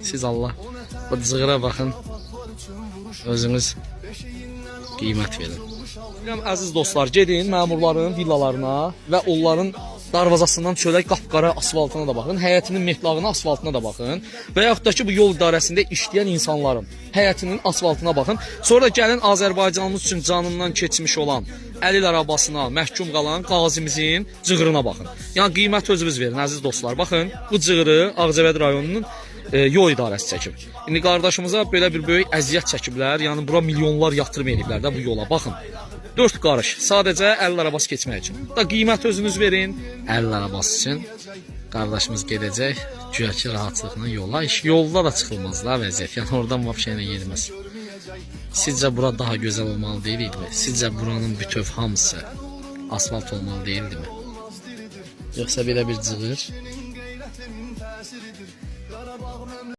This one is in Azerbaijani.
Siz Allah bu cığıra baxın. Özünüz qiymət verin. Əziz dostlar, gedin məmurların villalarına və onların darvazasından çölək qapqara asfaltına da baxın, həyətinin mehlağına, asfaltına da baxın və yaxud da ki, bu yol idarəsində işləyən insanların həyətinin asfaltına baxın. Sonra da gəlin Azərbaycanımız üçün canından keçmiş olan əlil arabasına məhkum qalan qazimizin cığırına baxın. Yəni qiymət özünüz verin, əziz dostlar. Baxın, bu cığırı Ağcabədi rayonunun yol idarəsi çəkib. İndi qardaşımıza belə bir böyük əziyyət çəkiblər. Yəni bura milyonlar yatırım ediblər də bu yola. Baxın. 4 qarış sadəcə əlil arabası keçmək üçün. Da qiymət özünüz verin. Əlil arabası üçün qardaşımız gedəcək güya ki rahatlıqla yola. Yolda da çıxılmaz da vəziyyət. Yəni oradan vəbşə ilə yeriməz. Sizcə bura daha gözəl olmalı deyilmi? Sizcə buranın bütöv hamısı asfalt olmalı deyildimi? Yoxsa belə bir cığır